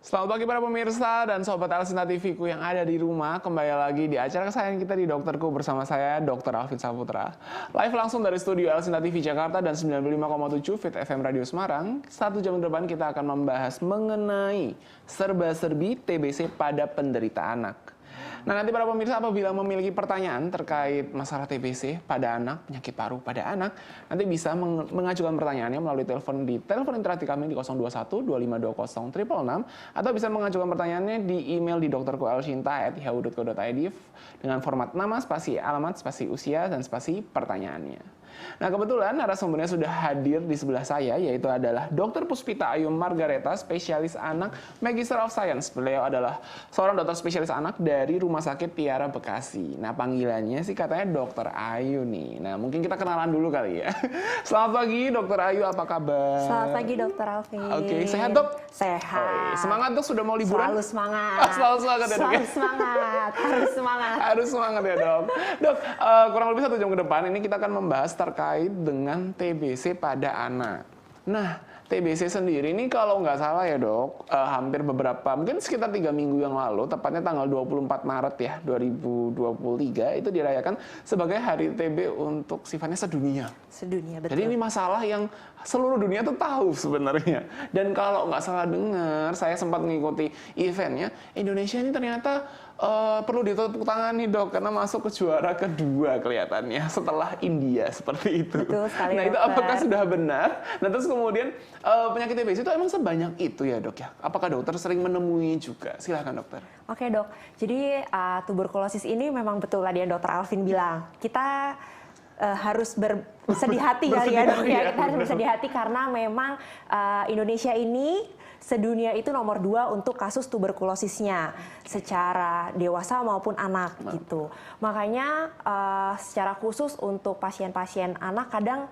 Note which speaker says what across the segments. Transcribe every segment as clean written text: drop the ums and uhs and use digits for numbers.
Speaker 1: Selamat pagi para pemirsa dan sobat Alsinta TV-ku yang ada di rumah. Kembali lagi di acara kesayangan kita di Dokterku bersama saya, Dr. Alvin Saputra. Live langsung dari studio Alsinta TV Jakarta dan 95,7 Fit FM Radio Semarang. 1 jam ke depan kita akan membahas mengenai serba-serbi TBC pada penderita anak. Nah, nanti para pemirsa apabila memiliki pertanyaan terkait masalah TBC pada anak, penyakit paru pada anak, nanti bisa mengajukan pertanyaannya melalui telepon di telepon interaktif kami di 021 2520 666 atau bisa mengajukan pertanyaannya di email di dokterkualsinta@yahoo.co.id dengan format nama, spasi alamat, spasi usia, dan spasi pertanyaannya. Nah, kebetulan narasumbernya sudah hadir di sebelah saya, yaitu adalah Dr. Puspita Ayu Margareta, spesialis anak, Magister of Science. Beliau adalah seorang dokter spesialis anak dari Rumah Sakit Tiara Bekasi. Nah, panggilannya sih katanya Dokter Ayu nih. Nah, mungkin kita kenalan dulu kali ya. Selamat pagi, Dokter Ayu, apa kabar?
Speaker 2: Selamat pagi, Dokter Alvin.
Speaker 1: Oke, sehat dok?
Speaker 2: Sehat.
Speaker 1: Semangat dok, sudah mau liburan?
Speaker 2: Selalu semangat.
Speaker 1: Selalu semangat ya dok?
Speaker 2: Selalu semangat, harus semangat.
Speaker 1: Harus semangat ya dok. Dok, kurang lebih 1 jam ke depan ini kita akan membahas terkait dengan TBC pada anak. Nah, TBC sendiri ini kalau nggak salah ya dok, hampir mungkin sekitar 3 minggu yang lalu, tepatnya tanggal 24 Maret ya, 2023, itu dirayakan sebagai Hari TB untuk sifatnya sedunia.
Speaker 2: Sedunia, betul.
Speaker 1: Jadi ini masalah yang seluruh dunia tuh tahu sebenarnya. Dan kalau nggak salah dengar, saya sempat mengikuti eventnya, Indonesia ini ternyata perlu ditepuk tangan nih dok, karena masuk ke juara kedua kelihatannya setelah India, seperti itu.
Speaker 2: Betul sekali,
Speaker 1: nah itu
Speaker 2: dokter.
Speaker 1: apakah sudah benar? Nah terus kemudian penyakit TBC itu emang sebanyak itu ya dok ya? Apakah dokter sering menemui juga? Silahkan dokter.
Speaker 2: Oke dok, jadi tuberkulosis ini memang betul tadi yang Dokter Alvin bilang. Kita harus bersedih hati kali ya dok ya. Kita harus bersedih hati karena memang Indonesia ini sedunia itu nomor 2 untuk kasus tuberkulosisnya secara dewasa maupun anak gitu. Makanya secara khusus untuk pasien-pasien anak kadang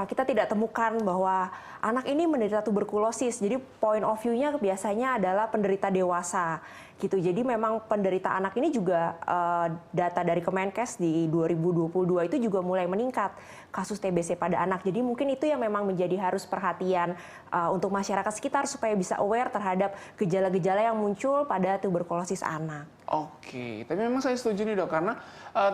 Speaker 2: kita tidak temukan bahwa anak ini menderita tuberkulosis. Jadi point of view-nya biasanya adalah penderita dewasa gitu. Jadi memang penderita anak ini juga data dari Kemenkes di 2022 itu juga mulai meningkat kasus TBC pada anak. Jadi mungkin itu yang memang menjadi harus perhatian untuk masyarakat sekitar supaya bisa aware terhadap gejala-gejala yang muncul pada tuberkulosis anak.
Speaker 1: Oke, tapi memang saya setuju nih dok, karena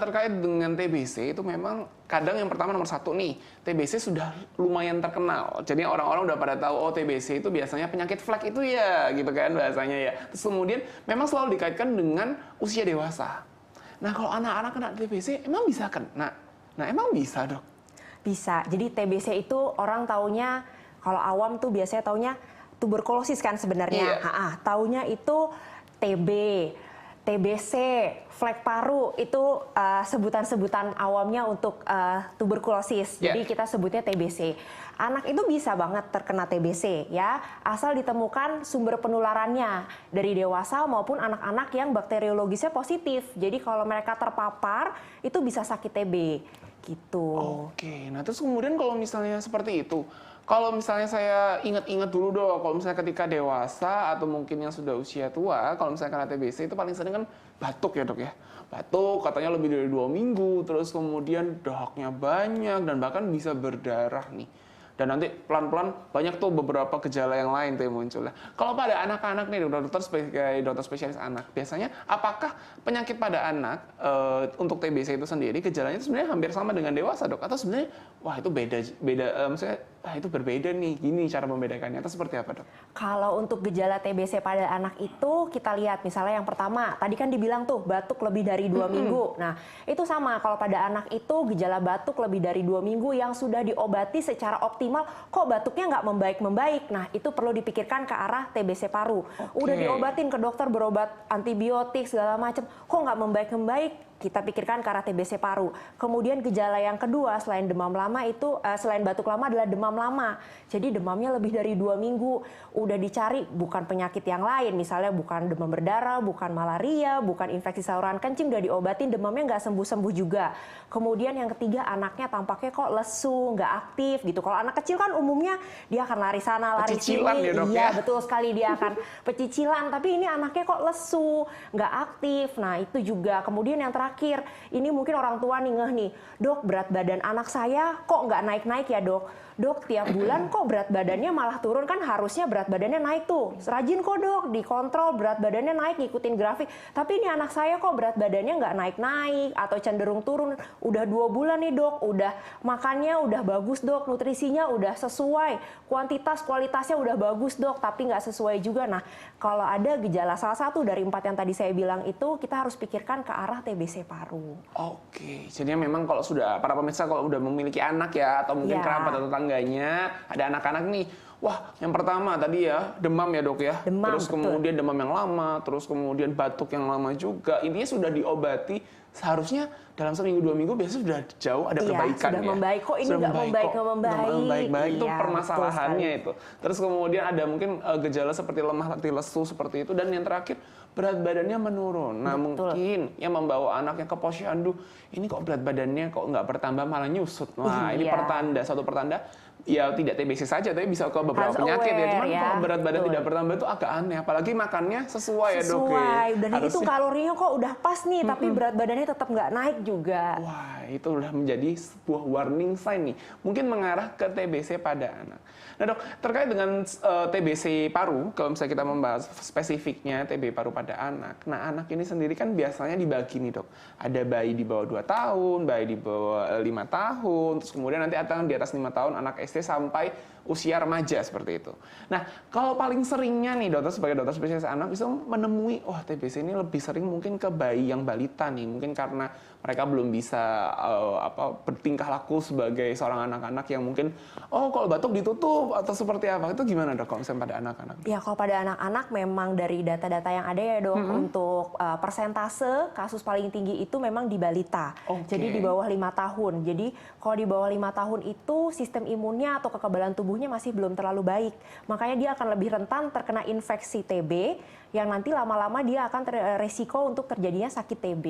Speaker 1: terkait dengan TBC itu memang kadang yang pertama nomor 1 nih, TBC sudah lumayan terkenal. Jadi orang-orang udah pada tahu, oh TBC itu biasanya penyakit flek itu ya, gitu kan bahasanya ya. Terus kemudian memang selalu dikaitkan dengan usia dewasa. Nah kalau anak-anak kena TBC, emang bisa kena? Nah emang bisa dok?
Speaker 2: Bisa, jadi TBC itu orang taunya, kalau awam tuh biasanya taunya tuberkulosis kan sebenarnya.
Speaker 1: Iya.
Speaker 2: Taunya itu TB, TBC, flek paru, itu sebutan-sebutan awamnya untuk tuberkulosis. Jadi kita sebutnya TBC. Anak itu bisa banget terkena TBC ya, asal ditemukan sumber penularannya dari dewasa maupun anak-anak yang bakteriologisnya positif. Jadi kalau mereka terpapar itu bisa sakit TB gitu.
Speaker 1: Oke, nah terus kemudian kalau misalnya seperti itu, kalau misalnya saya ingat-ingat dulu dong, kalau misalnya ketika dewasa atau mungkin yang sudah usia tua, kalau misalnya kena TBC itu paling sering kan batuk ya dok ya. Batuk katanya lebih dari 2 minggu, terus kemudian dahaknya banyak dan bahkan bisa berdarah nih. Dan nanti pelan-pelan banyak tuh beberapa gejala yang lain tuh yang muncul. Kalau pada anak-anak nih, dokter spesialis anak, biasanya apakah penyakit pada anak untuk TBC itu sendiri gejalanya itu sebenarnya hampir sama dengan dewasa dok? Atau sebenarnya wah itu beda, maksudnya itu berbeda nih, gini cara membedakannya, atau seperti apa dok?
Speaker 2: Kalau untuk gejala TBC pada anak itu kita lihat misalnya yang pertama, tadi kan dibilang tuh batuk lebih dari 2 minggu. Nah itu sama, kalau pada anak itu gejala batuk lebih dari 2 minggu yang sudah diobati secara optimal, kok batuknya nggak membaik-membaik. Nah itu perlu dipikirkan ke arah TBC paru. Udah diobatin ke dokter, berobat antibiotik segala macam, kok nggak membaik-membaik. Kita pikirkan ke arah TBC paru. Kemudian gejala yang kedua selain demam lama itu selain batuk lama adalah demam lama. Jadi demamnya lebih dari 2 minggu. Udah dicari bukan penyakit yang lain, misalnya bukan demam berdarah, bukan malaria, bukan infeksi saluran kencing, udah diobatin demamnya nggak sembuh-sembuh juga. Kemudian yang ketiga anaknya tampaknya kok lesu, nggak aktif gitu. Kalau anak kecil kan umumnya dia akan lari sana, lari sini.
Speaker 1: Ya, dok,
Speaker 2: iya betul sekali, dia akan pecicilan. Tapi ini anaknya kok lesu, nggak aktif. Nah itu juga. Kemudian yang terakhir, ini mungkin orang tua nih ngeh nih, dok berat badan anak saya kok nggak naik-naik ya dok? dok tiap bulan kok berat badannya malah turun, kan harusnya berat badannya naik tuh. Rajin kok dok, dikontrol berat badannya naik, ngikutin grafik. Tapi ini anak saya kok berat badannya nggak naik-naik atau cenderung turun. Udah 2 bulan nih dok, udah makannya udah bagus dok, nutrisinya udah sesuai, kuantitas kualitasnya udah bagus dok, tapi nggak sesuai juga. Nah, kalau ada gejala salah satu dari 4 yang tadi saya bilang itu, kita harus pikirkan ke arah TBC paru.
Speaker 1: Oke, jadi memang kalau sudah para pemirsa kalau udah memiliki anak ya atau mungkin kerabat atau tetangganya ada anak-anak nih, wah yang pertama tadi ya demam ya dok ya,
Speaker 2: Demam,
Speaker 1: terus
Speaker 2: betul.
Speaker 1: kemudian demam yang lama, terus kemudian batuk yang lama juga, intinya sudah diobati seharusnya dalam seminggu 2 minggu biasanya sudah jauh ada kebaikan
Speaker 2: sudah
Speaker 1: ya.
Speaker 2: membaik kok, ini
Speaker 1: Sudah
Speaker 2: nggak membaik,
Speaker 1: kok,
Speaker 2: nggak
Speaker 1: nggak
Speaker 2: membaik.
Speaker 1: membaik itu
Speaker 2: Iya,
Speaker 1: permasalahannya itu. Terus kemudian ada mungkin gejala seperti lemah letih lesu seperti itu, dan yang terakhir berat badannya menurun. Nah mungkin yang membawa anaknya ke posyandu, ini kok berat badannya kok nggak bertambah malah nyusut. Wah ini pertanda, satu pertanda ya tidak TBC saja, tapi bisa ke beberapa
Speaker 2: Harus
Speaker 1: penyakit ya. Cuman
Speaker 2: ya,
Speaker 1: kalau berat badan
Speaker 2: betul.
Speaker 1: tidak bertambah itu agak aneh, apalagi makannya sesuai ya dok.
Speaker 2: Sesuai, dan itu
Speaker 1: Harusnya-
Speaker 2: kalorinya kok udah pas nih, tapi berat badannya tetap nggak naik juga.
Speaker 1: Wah, itu udah menjadi sebuah warning sign nih. Mungkin mengarah ke TBC pada anak. Nah dok, terkait dengan TBC paru, kalau misalnya kita membahas spesifiknya TB paru pada anak. Nah anak ini sendiri kan biasanya dibagi nih dok. Ada bayi di bawah 2 tahun, bayi di bawah 5 tahun, terus kemudian nanti ada yang di atas 5 tahun, anak SD sampai usia remaja seperti itu. Nah, kalau paling seringnya nih dokter sebagai dokter spesialis anak bisa menemui, wah TBC ini lebih sering mungkin ke bayi yang balita nih, mungkin karena mereka belum bisa bertingkah laku sebagai seorang anak-anak yang mungkin, oh kalau batuk ditutup atau seperti apa, itu gimana dok kalau misalnya pada anak-anak?
Speaker 2: Ya kalau pada anak-anak memang dari data-data yang ada ya dok, untuk persentase kasus paling tinggi itu memang di balita.
Speaker 1: Oke.
Speaker 2: Jadi di bawah 5 tahun. Jadi kalau di bawah 5 tahun itu sistem imunnya atau kekebalan tubuhnya masih belum terlalu baik. Makanya dia akan lebih rentan terkena infeksi TB yang nanti lama-lama dia akan resiko untuk terjadinya sakit TB.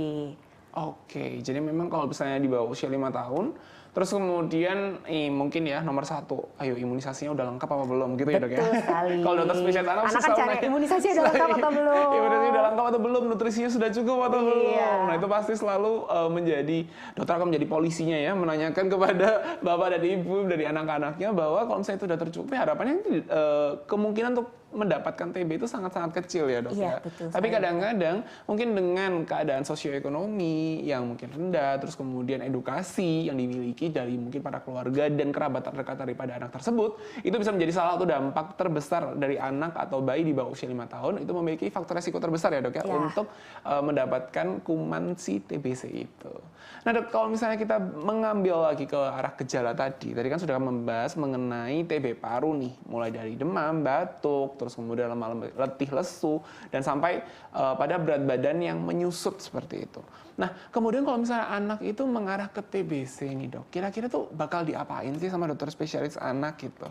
Speaker 1: Oke, jadi memang kalau misalnya di bawah usia 5 tahun, terus kemudian mungkin ya nomor 1, ayo imunisasinya udah lengkap apa belum gitu ya dok ya?
Speaker 2: Betul sekali.
Speaker 1: Kalau dokter spesialis anak
Speaker 2: Anak kan cari imunisasi udah lengkap atau belum?
Speaker 1: Imunisasi udah lengkap atau belum? Nutrisinya sudah cukup atau belum?
Speaker 2: Iya.
Speaker 1: Nah itu pasti selalu menjadi, dokter akan menjadi polisinya ya, menanyakan kepada bapak dan ibu dari anak-anaknya bahwa kalau misalnya itu sudah tercukupi, harapannya kemungkinan untuk mendapatkan TB itu sangat-sangat kecil ya dok ya.
Speaker 2: Iya, betul
Speaker 1: Tapi
Speaker 2: sekali.
Speaker 1: kadang-kadang mungkin dengan keadaan sosioekonomi yang mungkin rendah, terus kemudian edukasi yang dimiliki dari mungkin para keluarga dan kerabat terdekat daripada anak tersebut, itu bisa menjadi salah satu dampak terbesar dari anak atau bayi di bawah usia 5 tahun, itu memiliki faktor resiko terbesar ya dok ya,
Speaker 2: Ya.
Speaker 1: untuk mendapatkan kuman si TBC itu. Nah dok, kalau misalnya kita mengambil lagi ke arah gejala tadi kan sudah membahas mengenai TB paru nih, mulai dari demam, batuk, terus kemudian lemah letih lesu, dan sampai pada berat badan yang menyusut seperti itu. Nah, kemudian kalau misalnya anak itu mengarah ke TBC nih dok, kira-kira tuh bakal diapain sih sama dokter spesialis anak gitu?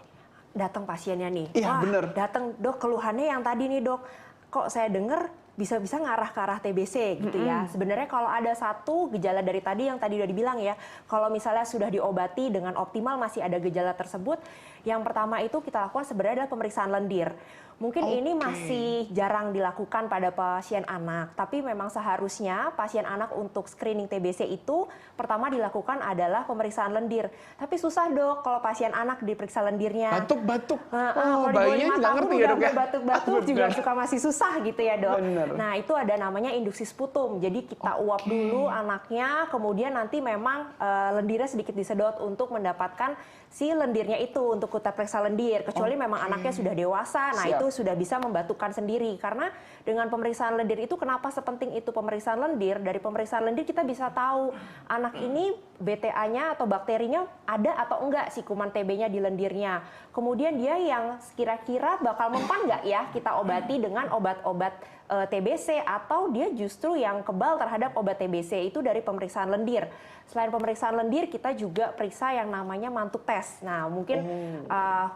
Speaker 2: Datang pasiennya nih,
Speaker 1: Iya, bener.
Speaker 2: datang dok keluhannya yang tadi nih dok, kok saya dengar bisa-bisa ngarah ke arah TBC gitu ya. Sebenarnya kalau ada satu gejala dari tadi yang tadi udah dibilang ya, kalau misalnya sudah diobati dengan optimal masih ada gejala tersebut, yang pertama itu kita lakukan sebenarnya adalah pemeriksaan lendir. Mungkin ini masih jarang dilakukan pada pasien anak, tapi memang seharusnya pasien anak untuk screening TBC itu pertama dilakukan adalah pemeriksaan lendir. Tapi susah dok kalau pasien anak diperiksa lendirnya.
Speaker 1: Batuk-batuk.
Speaker 2: Kalau di bawah
Speaker 1: bayinya
Speaker 2: 5
Speaker 1: nggak
Speaker 2: tahun
Speaker 1: ngerti ya
Speaker 2: udah
Speaker 1: dok ya?
Speaker 2: batuk-batuk juga
Speaker 1: Bener.
Speaker 2: suka masih susah gitu ya dok.
Speaker 1: Bener.
Speaker 2: Nah itu ada namanya induksi sputum. Jadi kita uap dulu anaknya, kemudian nanti memang lendirnya sedikit disedot untuk mendapatkan si lendirnya itu untuk kita periksa lendir. Kecuali memang anaknya sudah dewasa, nah
Speaker 1: Siap.
Speaker 2: itu sudah bisa membatukkan sendiri. Karena dengan pemeriksaan lendir itu kenapa sepenting itu pemeriksaan lendir? Dari pemeriksaan lendir kita bisa tahu anak ini BTA-nya atau bakterinya ada atau enggak si kuman TB-nya di lendirnya. Kemudian dia yang kira-kira bakal mempan nggak ya kita obati dengan obat-obat TBC, atau dia justru yang kebal terhadap obat TBC, itu dari pemeriksaan lendir. Selain pemeriksaan lendir, kita juga periksa yang namanya mantuk tes. Nah, mungkin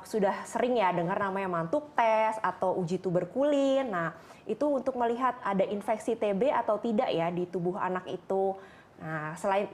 Speaker 2: sudah sering ya dengar namanya mantuk tes atau uji tuberkulin. Nah, itu untuk melihat ada infeksi TB atau tidak ya di tubuh anak itu. Nah, selain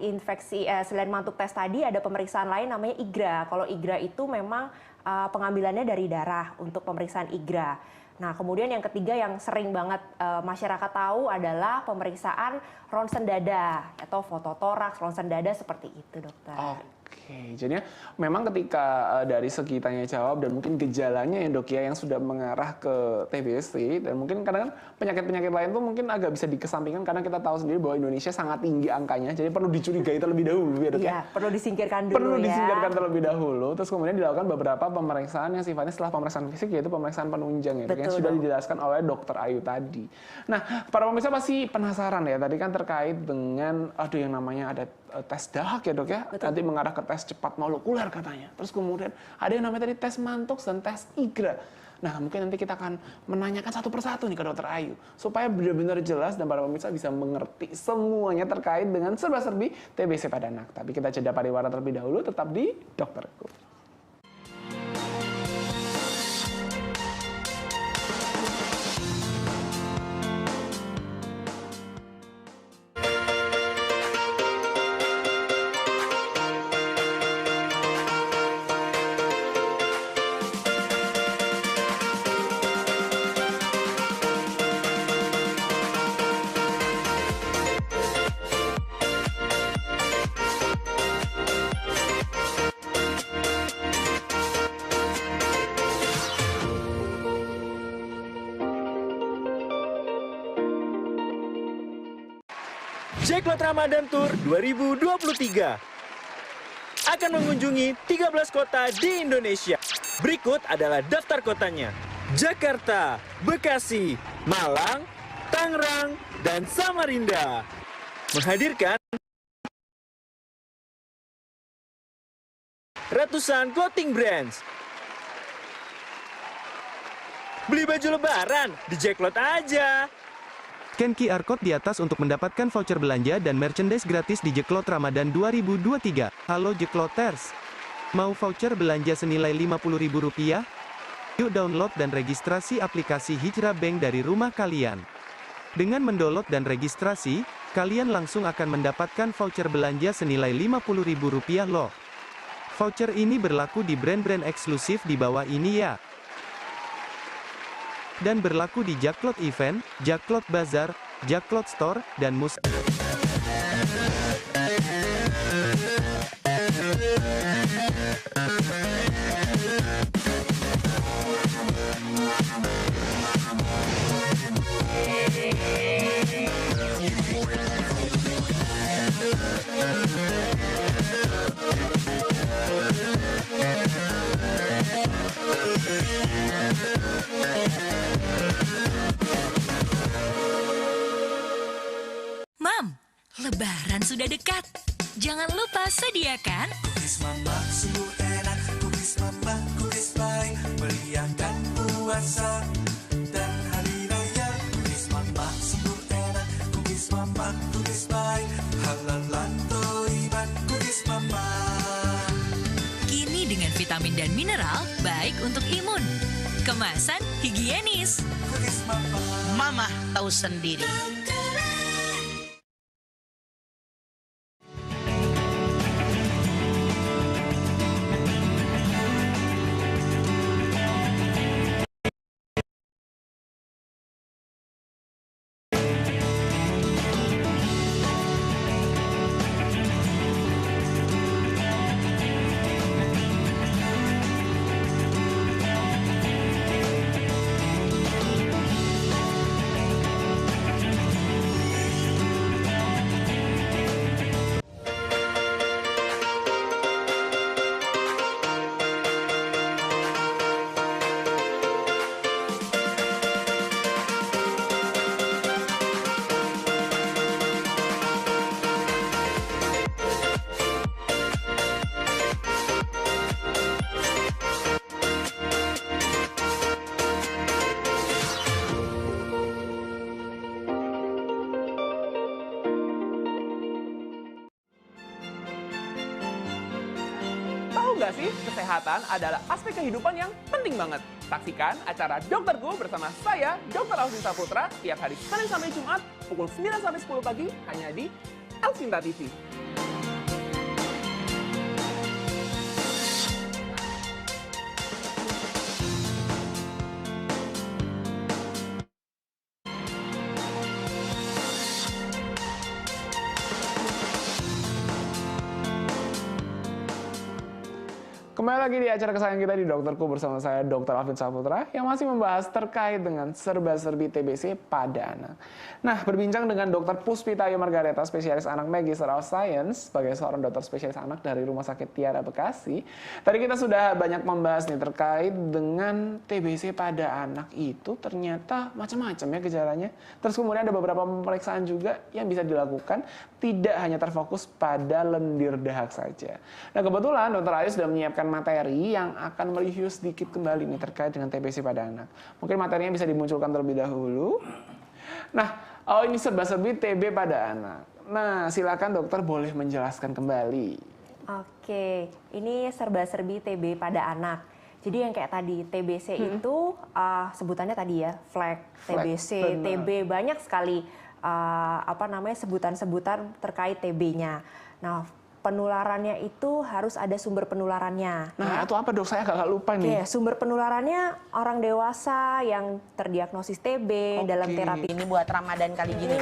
Speaker 2: selain mantuk tes tadi, ada pemeriksaan lain namanya IGRA. Kalau IGRA itu memang pengambilannya dari darah untuk pemeriksaan IGRA. Nah, kemudian yang ketiga yang sering banget masyarakat tahu adalah pemeriksaan ronsen dada atau fototoraks, ronsen dada seperti itu, dokter.
Speaker 1: Oke, jadinya memang ketika dari segi tanya jawab dan mungkin gejalanya ya dok ya yang sudah mengarah ke TBC dan mungkin kadang kan penyakit-penyakit lain tuh mungkin agak bisa dikesampingkan karena kita tahu sendiri bahwa Indonesia sangat tinggi angkanya, jadi perlu dicurigai terlebih dahulu ya dok ya.
Speaker 2: Iya, perlu disingkirkan dulu
Speaker 1: Perlu
Speaker 2: ya.
Speaker 1: disingkirkan terlebih dahulu, terus kemudian dilakukan beberapa pemeriksaan yang sifatnya setelah pemeriksaan fisik yaitu pemeriksaan penunjang ya dok, yang
Speaker 2: Betul,
Speaker 1: sudah
Speaker 2: dok.
Speaker 1: dijelaskan oleh Dokter Ayu tadi. Nah, para pemirsa pasti penasaran ya tadi kan terkait dengan yang namanya ada tes dahak ya dok ya, nanti mengarah ke tes cepat molekuler katanya. Terus kemudian ada yang namanya tadi tes Mantoux dan tes IGRA. Nah, mungkin nanti kita akan menanyakan satu persatu nih ke Dokter Ayu supaya benar-benar jelas dan para pemirsa bisa mengerti semuanya terkait dengan serba-serbi TBC pada anak. Tapi kita jeda pariwara terlebih dahulu, tetap di Dokterku.
Speaker 3: Jacklot Ramadan Tour 2023 akan mengunjungi 13 kota di Indonesia. Berikut adalah daftar kotanya: Jakarta, Bekasi, Malang, Tangerang, dan Samarinda. Menghadirkan ratusan clothing brands. Beli baju lebaran di Jacklot aja.
Speaker 4: Scan QR Code di atas untuk mendapatkan voucher belanja dan merchandise gratis di Jacklot Ramadan 2023. Halo Jackloters! Mau voucher belanja senilai Rp50.000? Yuk download dan registrasi aplikasi Hijrah Bank dari rumah kalian. Dengan mendownload dan registrasi, kalian langsung akan mendapatkan voucher belanja senilai Rp50.000 loh. Voucher ini berlaku di brand-brand eksklusif di bawah ini ya. Dan berlaku di Jacklot Event, Jacklot Bazaar, Jacklot Store, dan
Speaker 5: Mam, Lebaran sudah dekat. Jangan lupa sediakan
Speaker 6: Kukis Mama sungguh enak, kukis Mama, kukis baik, meriahkan puasa dan hari raya. Kukis Mama sungguh enak, kukis Mama, kukis baik, halal dan toiban, kukis Mama.
Speaker 5: kini dengan vitamin dan mineral baik untuk imun. Kemasan higienis.
Speaker 6: Kukis Mama.
Speaker 7: Mama tahu sendiri.
Speaker 1: Tahu nggak sih, kesehatan adalah aspek kehidupan yang penting banget. Saksikan acara Dokterku bersama saya, Dr. Alvin Saputra, tiap hari Senin sampai Jumat, pukul 9 sampai 10 pagi, hanya di Elsinta TV. Kembali lagi di acara kesayangan kita di Dokterku bersama saya Dr. Alvin Saputra yang masih membahas terkait dengan serba-serbi TBC pada anak. Nah, berbincang dengan Dr. Puspita Ayu Margareta, spesialis anak Magister of Science sebagai seorang dokter spesialis anak dari Rumah Sakit Tiara Bekasi. Tadi kita sudah banyak membahas nih terkait dengan TBC pada anak itu ternyata macam-macam ya gejalanya. Terus kemudian ada beberapa pemeriksaan juga yang bisa dilakukan, tidak hanya terfokus pada lendir dahak saja. Nah, kebetulan Dr. Ayu sudah menyiapkan materi yang akan mereview sedikit kembali nih terkait dengan TBC pada anak. Mungkin materinya bisa dimunculkan terlebih dahulu. Nah, ini serba-serbi TB pada anak. Nah, silakan dokter boleh menjelaskan kembali.
Speaker 2: Oke, ini serba-serbi TB pada anak. Jadi yang kayak tadi TBC itu sebutannya tadi ya, flag, TBC,
Speaker 1: benar.
Speaker 2: TB, banyak sekali sebutan-sebutan terkait TB-nya. Nah, penularannya itu harus ada sumber penularannya.
Speaker 1: Nah, itu apa dok? Saya agak lupa nih.
Speaker 2: Oke, sumber penularannya orang dewasa yang terdiagnosis TB dalam terapi.
Speaker 7: Ini buat Ramadan kali gini.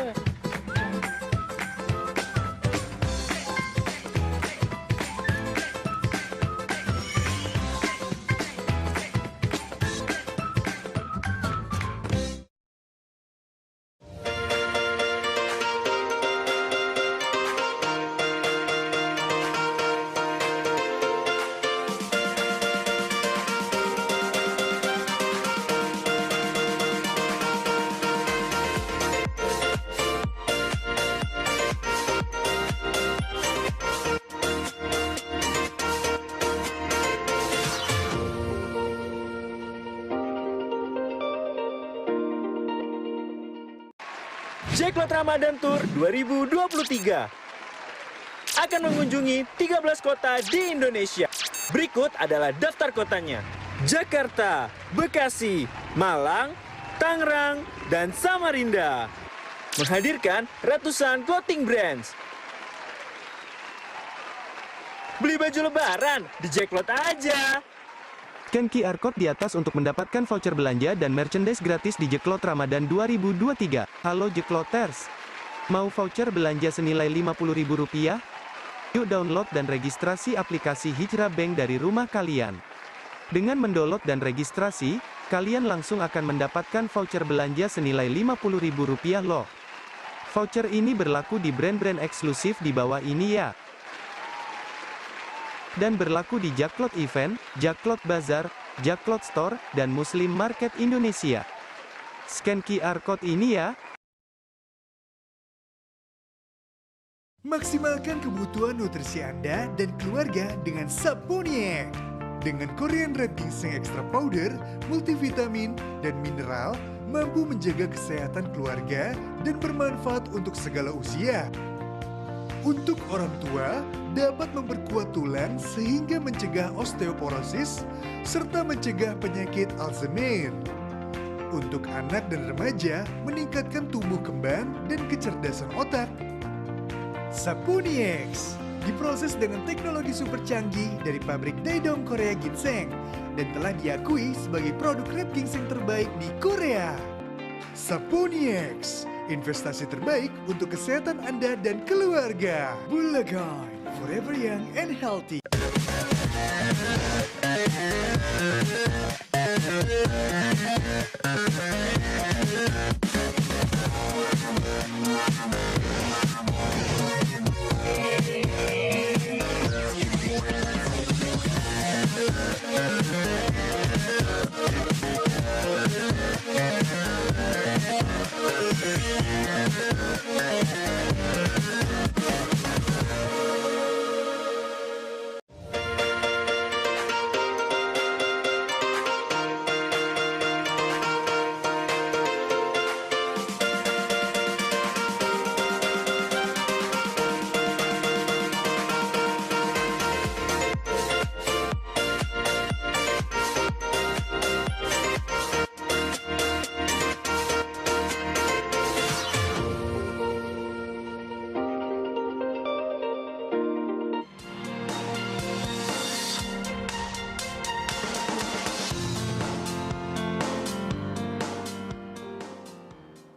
Speaker 3: Jacklot Ramadan Tour 2023 akan mengunjungi 13 kota di Indonesia. Berikut adalah daftar kotanya: Jakarta, Bekasi, Malang, Tangerang, dan Samarinda. Menghadirkan ratusan clothing brands. Beli baju lebaran di Jacklot aja.
Speaker 4: Scan QR Code di atas untuk mendapatkan voucher belanja dan merchandise gratis di Jeklot Ramadan 2023. Halo Jekloters! Mau voucher belanja senilai Rp50.000? Yuk download dan registrasi aplikasi Hijrah Bank dari rumah kalian. Dengan mendownload dan registrasi, kalian langsung akan mendapatkan voucher belanja senilai Rp50.000 loh. Voucher ini berlaku di brand-brand eksklusif di bawah ini ya. Dan berlaku di Jacklot Event, Jacklot Bazar, Jacklot Store, dan Muslim Market Indonesia. Scan QR Code ini ya.
Speaker 8: Maksimalkan kebutuhan nutrisi Anda dan keluarga dengan Saponiek. Dengan Korean Red Ginseng Extra Powder, multivitamin, dan mineral, mampu menjaga kesehatan keluarga dan bermanfaat untuk segala usia. Untuk orang tua, dapat memperkuat tulang sehingga mencegah osteoporosis, serta mencegah penyakit Alzheimer. Untuk anak dan remaja, meningkatkan tumbuh kembang dan kecerdasan otak. Saponieks diproses dengan teknologi super canggih dari pabrik Daedong Korea Ginseng dan telah diakui sebagai produk red ginseng terbaik di Korea. Saponieks, investasi terbaik untuk kesehatan Anda dan keluarga. Bulagan, forever young and healthy.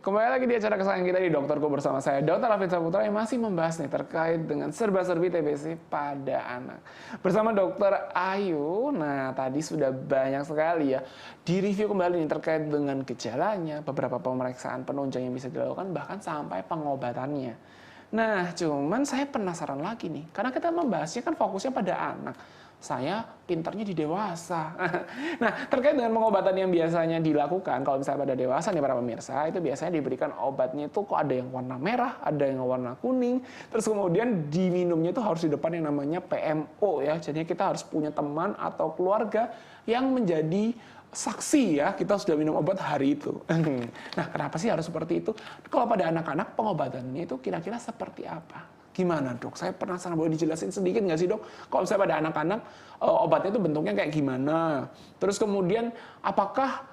Speaker 1: Kembali lagi di acara kesayangan kita di Dokterku bersama saya, Dr. Alvin Saputra yang masih membahas nih terkait dengan serba-serbi TBC pada anak. Bersama Dr. Ayu, nah tadi sudah banyak sekali ya di-review kembali nih terkait dengan gejalanya, beberapa pemeriksaan penunjang yang bisa dilakukan, bahkan sampai pengobatannya. Nah, cuman saya penasaran lagi nih, karena kita membahasnya kan fokusnya pada anak. Saya pintarnya di dewasa. Nah, terkait dengan pengobatan yang biasanya dilakukan, kalau misalnya pada dewasa nih para pemirsa, itu biasanya diberikan obatnya itu kok ada yang warna merah, ada yang warna kuning, terus kemudian diminumnya itu harus di depan yang namanya PMO ya. Jadi kita harus punya teman atau keluarga yang menjadi saksi ya, kita sudah minum obat hari itu. Nah, kenapa sih harus seperti itu? Kalau pada anak-anak pengobatannya itu kira-kira seperti apa? Gimana dok? Saya penasaran, boleh dijelasin sedikit nggak sih dok? Kalau misalnya pada anak-anak obatnya itu bentuknya kayak gimana? Terus kemudian apakah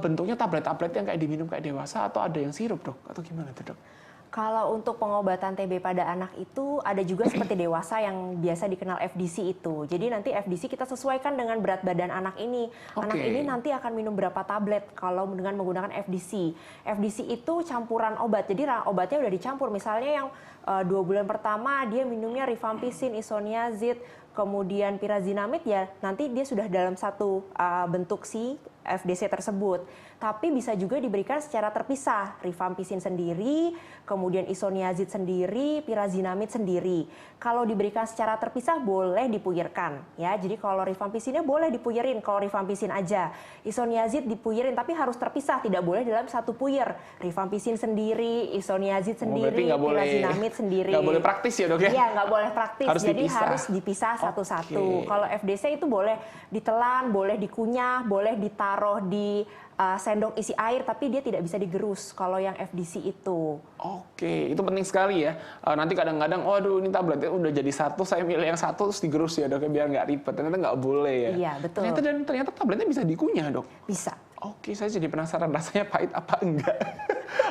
Speaker 1: bentuknya tablet-tablet yang kayak diminum kayak dewasa atau ada yang sirup dok? Atau gimana tuh dok?
Speaker 2: Kalau untuk pengobatan TB pada anak itu ada juga seperti dewasa yang biasa dikenal FDC itu. Jadi nanti FDC kita sesuaikan dengan berat badan anak ini. Anak ini nanti akan minum berapa tablet kalau dengan menggunakan FDC. FDC itu campuran obat. Jadi obatnya udah dicampur. Misalnya yang 2 bulan pertama dia minumnya rifampicin, isoniazid, kemudian pyrazinamide ya nanti dia sudah dalam satu bentuk si FDC tersebut. Tapi bisa juga diberikan secara terpisah, rifampicin sendiri, kemudian isoniazid sendiri, pyrazinamide sendiri. Kalau diberikan secara terpisah boleh dipuyirkan ya. Jadi kalau rifampicinnya boleh dipuyerin, kalau rifampicin aja. Isoniazid dipuyerin tapi harus terpisah, tidak boleh dalam satu puyer. Rifampicin sendiri, isoniazid sendiri, pyrazinamide sendiri.
Speaker 1: Nggak boleh praktis ya dok ya?
Speaker 2: Iya, nggak boleh praktis.
Speaker 1: Harus
Speaker 2: jadi
Speaker 1: dipisah.
Speaker 2: harus dipisah satu-satu. Kalau FDC itu boleh ditelan, boleh dikunyah, boleh ditaruh di sendok isi air, tapi dia tidak bisa digerus kalau yang FDC itu.
Speaker 1: Oke, itu penting sekali ya. Nanti kadang-kadang, waduh ini tabletnya udah jadi satu, saya milih yang satu terus digerus ya dok, biar nggak ribet. Ternyata nggak boleh ya.
Speaker 2: Iya, betul.
Speaker 1: Ternyata tabletnya bisa dikunyah dok?
Speaker 2: Bisa.
Speaker 1: Oke, saya jadi penasaran rasanya pahit apa enggak.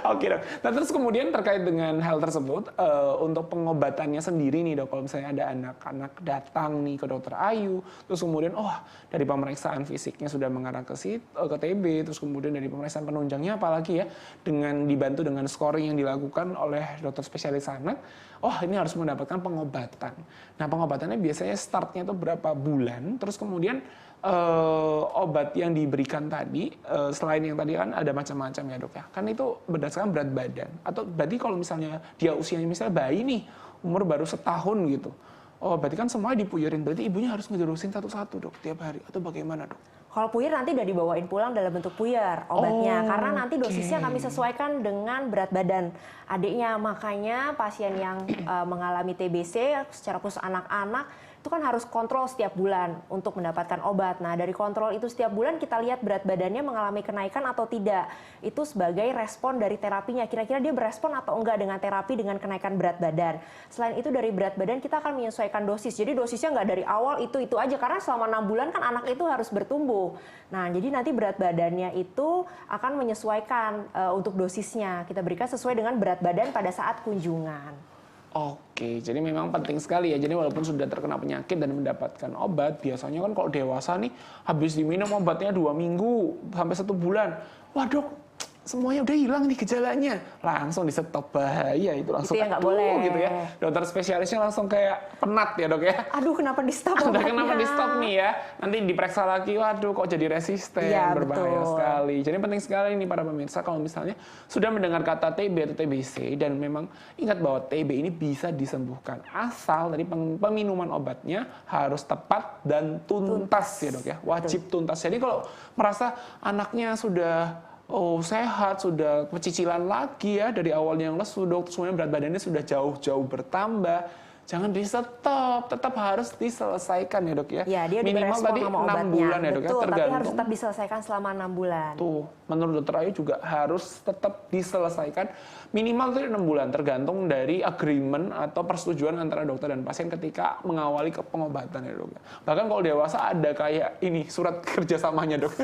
Speaker 1: Oke dok. Nah terus kemudian terkait dengan hal tersebut, untuk pengobatannya sendiri nih dok, kalau misalnya ada anak-anak datang nih ke dokter Ayu, terus kemudian dari pemeriksaan fisiknya sudah mengarah ke TB, terus kemudian dari pemeriksaan penunjangnya apalagi ya, dengan dibantu dengan scoring yang dilakukan oleh dokter spesialis anak, ini harus mendapatkan pengobatan. Nah pengobatannya biasanya startnya itu berapa bulan, terus kemudian obat yang diberikan tadi, selain yang tadi kan ada macam-macam ya dok ya, kan itu berdasarkan berat badan, atau berarti kalau misalnya dia usianya misalnya bayi nih, umur baru setahun gitu, berarti kan semuanya dipuyerin, berarti ibunya harus ngejurusin satu-satu dok tiap hari, atau bagaimana dok?
Speaker 2: Kalau puyer nanti udah dibawain pulang dalam bentuk puyer obatnya, karena nanti dosisnya kami sesuaikan dengan berat badan adiknya. Makanya pasien yang mengalami TBC secara khusus anak-anak itu kan harus kontrol setiap bulan untuk mendapatkan obat. Nah dari kontrol itu setiap bulan kita lihat berat badannya mengalami kenaikan atau tidak. Itu sebagai respon dari terapinya. Kira-kira dia berespon atau enggak dengan terapi dengan kenaikan berat badan. Selain itu dari berat badan kita akan menyesuaikan dosis. Jadi dosisnya nggak dari awal itu aja, karena selama 6 bulan kan anak itu harus bertumbuh. Nah jadi nanti berat badannya itu akan menyesuaikan untuk dosisnya. Kita berikan sesuai dengan berat badan pada saat kunjungan.
Speaker 1: Oke, jadi memang penting sekali ya. Jadi walaupun sudah terkena penyakit dan mendapatkan obat, biasanya kan kalau dewasa nih habis diminum obatnya 2 minggu sampai 1 bulan, wah dok, semuanya udah hilang nih gejalanya, langsung di stop, bahaya itu langsung
Speaker 2: itu nggak boleh
Speaker 1: gitu ya. Dokter spesialisnya langsung kayak penat ya dok ya.
Speaker 2: Aduh kenapa di stop?
Speaker 1: Udah kenapa di stop nih ya? Nanti diperiksa lagi, waduh kok jadi resisten,
Speaker 2: ya,
Speaker 1: berbahaya
Speaker 2: betul
Speaker 1: sekali. Jadi penting sekali nih para pemirsa kalau misalnya sudah mendengar kata TB atau TBC dan memang ingat bahwa TB ini bisa disembuhkan asal dari peminuman obatnya harus tepat dan tuntas ya dok ya, wajib tuntas. Jadi kalau merasa anaknya sudah sehat, sudah pecicilan lagi ya dari awalnya yang lesu dok, semuanya berat badannya sudah jauh-jauh bertambah, jangan di stop, tetap harus diselesaikan ya dok ya.
Speaker 2: Ya, dia
Speaker 1: minimal tadi 6 bulan ya dok ya, tergantung.
Speaker 2: Tapi harus tetap diselesaikan selama 6 bulan.
Speaker 1: Tuh, menurut dokter Ayu juga harus tetap diselesaikan minimal itu 6 bulan, tergantung dari agreement atau persetujuan antara dokter dan pasien ketika mengawali ke pengobatan ya dok. Bahkan kalau dewasa ada kayak ini surat kerjasamanya dok,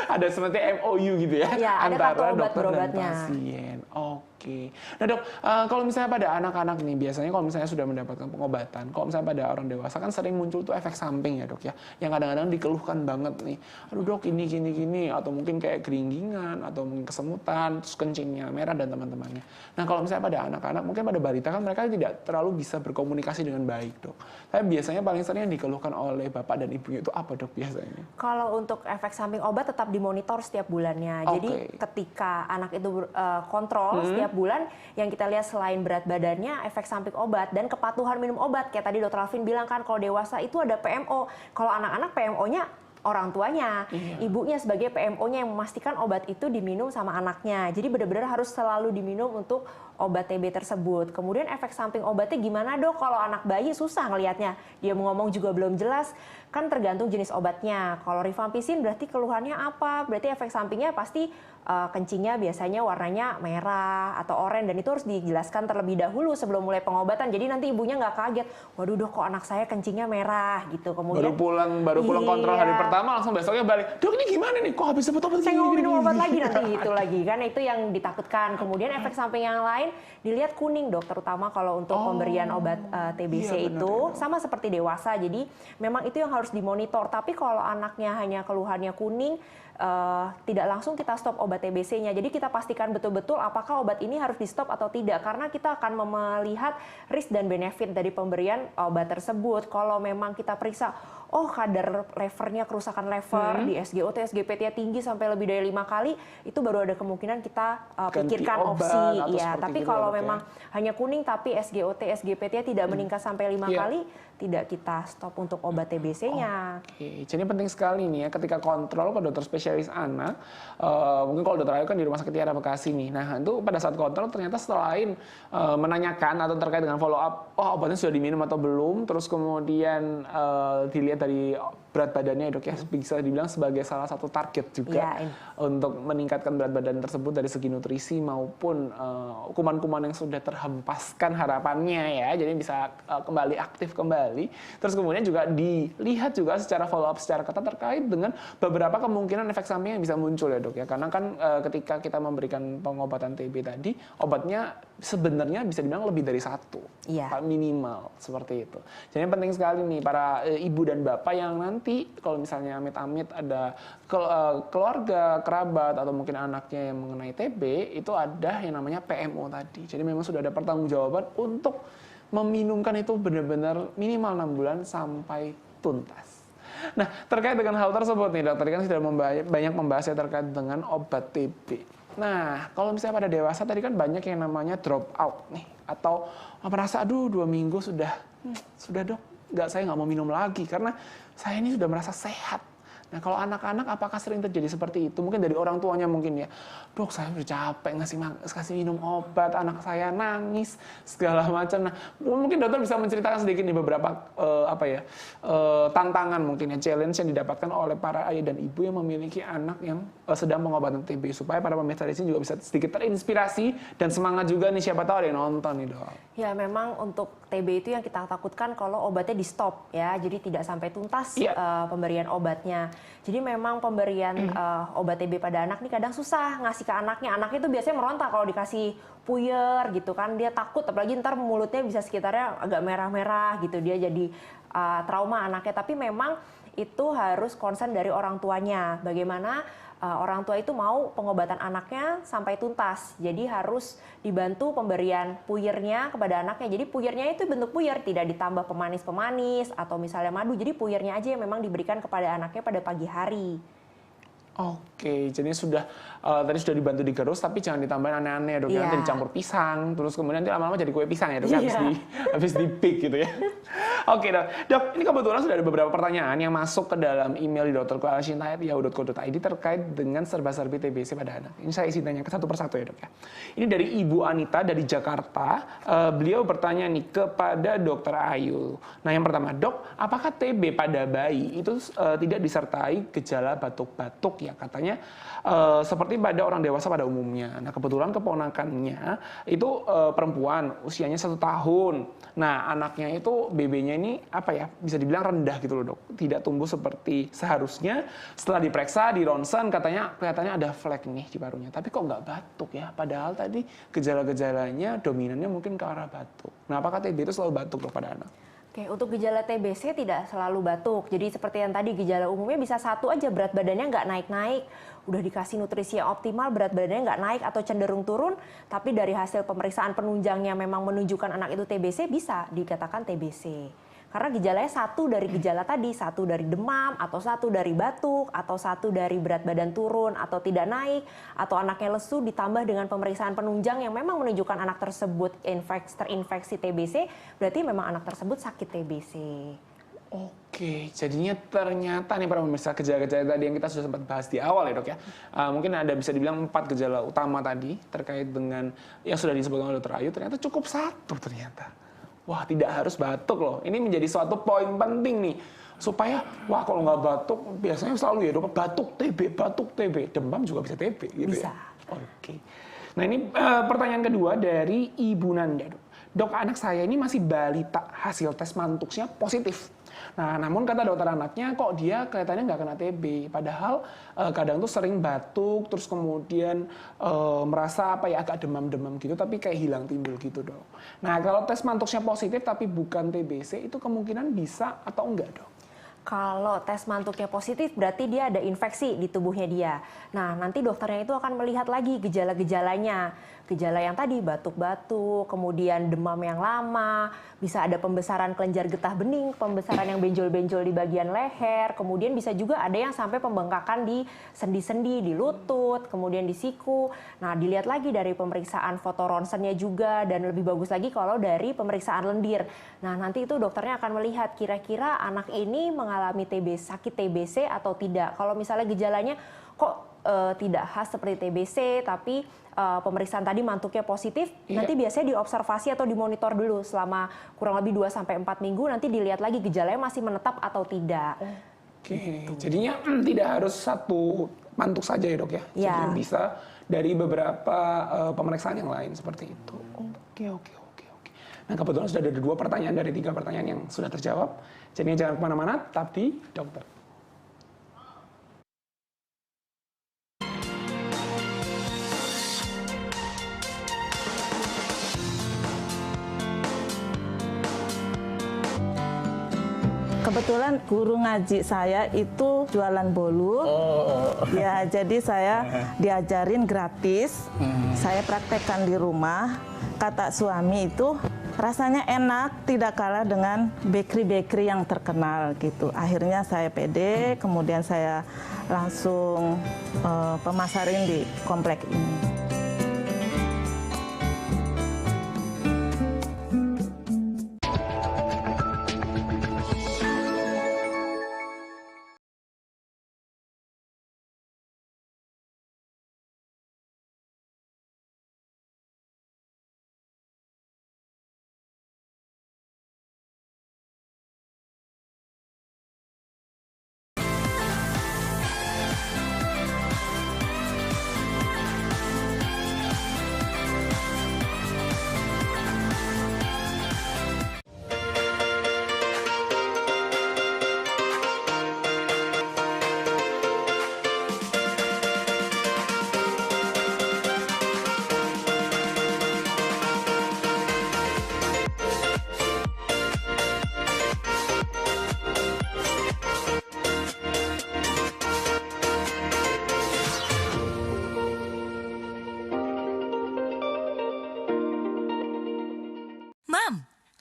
Speaker 1: ada seperti MOU gitu ya,
Speaker 2: Ya, ada
Speaker 1: antara
Speaker 2: kartu obat
Speaker 1: dokter dan
Speaker 2: berobatnya.
Speaker 1: pasien. Oke. Oke. Nah dok, kalau misalnya pada anak-anak nih, biasanya kalau misalnya sudah mendapatkan pengobatan, kalau misalnya pada orang dewasa kan sering muncul tuh efek samping ya dok ya, yang kadang-kadang dikeluhkan banget nih, aduh dok ini gini, atau mungkin kayak keringgingan, atau mungkin kesemutan, terus kencingnya merah dan teman-temannya. Nah kalau misalnya pada anak-anak, mungkin pada balita kan mereka tidak terlalu bisa berkomunikasi dengan baik dok. Tapi biasanya paling sering yang dikeluhkan oleh bapak dan ibunya itu apa dok biasanya?
Speaker 2: Kalau untuk efek samping obat tetap dimonitor setiap bulannya. Jadi ketika anak itu kontrol setiap bulan, yang kita lihat selain berat badannya, efek samping obat dan kepatuhan minum obat. Kayak tadi Dr. Alvin bilang kan, kalau dewasa itu ada PMO. Kalau anak-anak PMO-nya orang tuanya, ibunya sebagai PMO-nya yang memastikan obat itu diminum sama anaknya. Jadi benar-benar harus selalu diminum untuk obat TB tersebut. Kemudian efek samping obatnya gimana dok? Kalau anak bayi susah ngelihatnya, dia mau ngomong juga belum jelas. Kan tergantung jenis obatnya. Kalau rifampicin berarti keluhannya apa? Berarti efek sampingnya pasti kencingnya biasanya warnanya merah atau oranye, dan itu harus dijelaskan terlebih dahulu sebelum mulai pengobatan. Jadi nanti ibunya nggak kaget, waduh dok kok anak saya kencingnya merah gitu. Kemudian
Speaker 1: baru pulang kontrol hari pertama langsung besoknya balik, dok ini gimana nih kok habis dapat obat
Speaker 2: saya mau minum obat lagi nanti itu lagi kan, itu yang ditakutkan. Kemudian efek samping yang lain dilihat kuning dok, terutama kalau untuk pemberian obat TBC itu sama seperti dewasa. Jadi memang itu yang harus dimonitor. Tapi kalau anaknya hanya keluhannya kuning, tidak langsung kita stop obat TBC-nya. Jadi kita pastikan betul-betul apakah obat ini harus di stop atau tidak, karena kita akan melihat risk dan benefit dari pemberian obat tersebut. Kalau memang kita periksa, oh kadar levernya, kerusakan lever di SGOT, SGPT-nya tinggi sampai lebih dari 5 kali, itu baru ada kemungkinan kita pikirkan opsi. Ya, tapi kalau memang hanya kuning tapi SGOT, SGPT-nya tidak meningkat sampai 5 kali, tidak kita stop untuk obat TBC-nya.
Speaker 1: Oke, jadi penting sekali nih ya ketika kontrol ke dokter spesialis anak, mungkin kalau dokter Ayu kan di Rumah Sakit Tiara Bekasi nih. Nah itu pada saat kontrol ternyata selain menanyakan atau terkait dengan follow up, oh obatnya sudah diminum atau belum, terus kemudian dilihat dari berat badannya dok ya, bisa dibilang sebagai salah satu target juga untuk meningkatkan berat badan tersebut dari segi nutrisi maupun kuman-kuman yang sudah terhempaskan harapannya ya, jadi bisa kembali aktif kembali. Terus kemudian juga dilihat juga secara follow up secara ketat terkait dengan beberapa kemungkinan efek samping yang bisa muncul ya dok ya, karena kan ketika kita memberikan pengobatan TB tadi, obatnya sebenarnya bisa dibilang lebih dari satu, minimal seperti itu. Jadi penting sekali nih para ibu dan bapak yang nanti kalau misalnya amit-amit ada keluarga, kerabat atau mungkin anaknya yang mengenai TB, itu ada yang namanya PMO tadi. Jadi memang sudah ada pertanggungjawaban untuk meminumkan itu benar-benar minimal 6 bulan sampai tuntas. Nah, terkait dengan hal tersebut nih, dokter kan sudah banyak membahas ya terkait dengan obat TB. Nah, kalau misalnya pada dewasa tadi kan banyak yang namanya drop out nih, atau merasa aduh 2 minggu sudah dok, saya nggak mau minum lagi karena saya ini sudah merasa sehat. Nah kalau anak-anak apakah sering terjadi seperti itu? Mungkin dari orang tuanya mungkin ya, dok saya udah capek ngasih minum obat, anak saya nangis segala macam. Nah mungkin dokter bisa menceritakan sedikit nih beberapa tantangan mungkin ya, challenge yang didapatkan oleh para ayah dan ibu yang memiliki anak yang sedang pengobatan TB, supaya para pemirsa di sini juga bisa sedikit terinspirasi dan semangat juga nih, siapa tahu ada yang nonton nih dok.
Speaker 2: Ya memang untuk TB itu yang kita takutkan kalau obatnya di stop ya, jadi tidak sampai tuntas pemberian obatnya. Jadi memang pemberian obat TB pada anak nih kadang susah ngasih ke anaknya. Anaknya itu biasanya meronta kalau dikasih puyer gitu kan, dia takut, apalagi ntar mulutnya bisa sekitarnya agak merah-merah gitu, dia jadi trauma anaknya. Tapi memang itu harus concern dari orang tuanya, bagaimana orang tua itu mau pengobatan anaknya sampai tuntas. Jadi harus dibantu pemberian puyernya kepada anaknya. Jadi puyernya itu bentuk puyer, tidak ditambah pemanis-pemanis atau misalnya madu. Jadi puyernya aja yang memang diberikan kepada anaknya pada pagi hari.
Speaker 1: Oke, jadi tadi sudah dibantu digerus, tapi jangan ditambahin aneh-aneh ya dok. Nanti dicampur pisang, terus kemudian nanti lama-lama jadi kue pisang ya dok, habis di-bake gitu ya. Oke dok, ini kebetulan sudah ada beberapa pertanyaan yang masuk ke dalam email di dokterku@yahoo.co.id terkait dengan serba-serbi TBC pada anak. Ini saya isi tanya ke satu persatu ya dok ya. Ini dari Ibu Anita dari Jakarta. Beliau bertanya nih kepada Dokter Ayu. Nah yang pertama, dok, apakah TB pada bayi itu tidak disertai gejala batuk-batuk ya, katanya seperti pada orang dewasa pada umumnya. Nah kebetulan keponakannya itu perempuan, usianya 1 tahun. Nah anaknya itu BB-nya ini apa ya, bisa dibilang rendah gitu loh dok, tidak tumbuh seperti seharusnya. Setelah diperiksa di ronsen katanya kelihatannya ada flek nih di parunya, tapi kok nggak batuk ya, padahal tadi gejala-gejalanya dominannya mungkin ke arah batuk. Nah, apakah TB itu selalu batuk dok pada anak?
Speaker 2: Oke, untuk gejala TBC tidak selalu batuk. Jadi seperti yang tadi, gejala umumnya bisa satu aja, berat badannya nggak naik-naik. Udah dikasih nutrisi yang optimal, berat badannya nggak naik atau cenderung turun, tapi dari hasil pemeriksaan penunjangnya memang menunjukkan anak itu TBC, bisa dikatakan TBC. Karena gejalanya satu dari gejala tadi, satu dari demam, atau satu dari batuk, atau satu dari berat badan turun atau tidak naik, atau anaknya lesu ditambah dengan pemeriksaan penunjang yang memang menunjukkan anak tersebut terinfeksi TBC, berarti memang anak tersebut sakit TBC.
Speaker 1: Oke, jadinya ternyata nih para pemirsa, gejala-gejala tadi yang kita sudah sempat bahas di awal ya dok ya. Mungkin ada bisa dibilang 4 gejala utama tadi terkait dengan yang sudah disebutkan oleh Dr. Ayu, ternyata cukup satu ternyata. Wah, tidak harus batuk loh. Ini menjadi suatu poin penting nih. Supaya, wah kalau nggak batuk, biasanya selalu ya dok, batuk TB. Demam juga bisa TB gitu
Speaker 2: bisa.
Speaker 1: Ya. Oke. Nah ini pertanyaan kedua dari Ibu Nanda dok. Dok, anak saya ini masih balita, hasil tes mantuksnya positif. Nah, namun kata dokter anaknya kok dia kelihatannya nggak kena TB. Padahal kadang tuh sering batuk, terus kemudian merasa apa ya agak demam-demam gitu, tapi kayak hilang timbul gitu dok. Nah, kalau tes mantuksnya positif tapi bukan TBC, itu kemungkinan bisa atau enggak dok?
Speaker 2: Kalau tes mantuknya positif berarti dia ada infeksi di tubuhnya dia. Nah, nanti dokternya itu akan melihat lagi gejala-gejalanya. Gejala yang tadi batuk-batuk, kemudian demam yang lama, bisa ada pembesaran kelenjar getah bening, pembesaran yang benjol-benjol di bagian leher, kemudian bisa juga ada yang sampai pembengkakan di sendi-sendi, di lutut, kemudian di siku. Nah, dilihat lagi dari pemeriksaan foto ronsennya juga, dan lebih bagus lagi kalau dari pemeriksaan lendir. Nah, nanti itu dokternya akan melihat kira-kira anak ini mengalami sakit TBC atau tidak. Kalau misalnya gejalanya kok tidak khas seperti TBC, tapi pemeriksaan tadi mantuknya positif, nanti biasanya diobservasi atau dimonitor dulu selama kurang lebih 2-4 minggu, nanti dilihat lagi gejalanya masih menetap atau tidak.
Speaker 1: Oke, jadinya tidak harus satu mantuk saja ya dok ya? Jadinya bisa dari beberapa pemeriksaan yang lain seperti itu. Oke. Nah, kebetulan sudah ada 2 pertanyaan dari 3 pertanyaan yang sudah terjawab. Jadinya jangan kemana-mana, tetap di dokter.
Speaker 9: Kebetulan guru ngaji saya itu jualan bolu. Ya, jadi saya diajarin gratis. Saya praktekkan di rumah. Kata suami itu rasanya enak, tidak kalah dengan bakery-bakery yang terkenal gitu. Akhirnya saya pede, kemudian saya langsung pemasarin di komplek ini.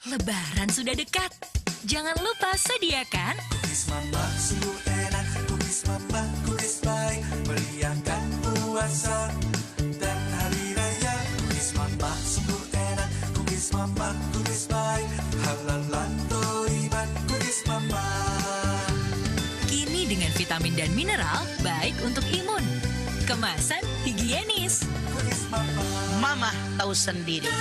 Speaker 5: Lebaran sudah dekat. Jangan lupa sediakan
Speaker 6: Cookies Mama sungguh enak, cookies Mama, cookies baik, meriahkan puasa dan hari raya. Cookies Mama sungguh enak, cookies Mama, cookies baik, halal toiban, cookies Mama.
Speaker 5: Kini dengan vitamin dan mineral baik untuk imun. Kemasan higienis.
Speaker 6: Cookies Mama.
Speaker 7: Mama tahu sendiri.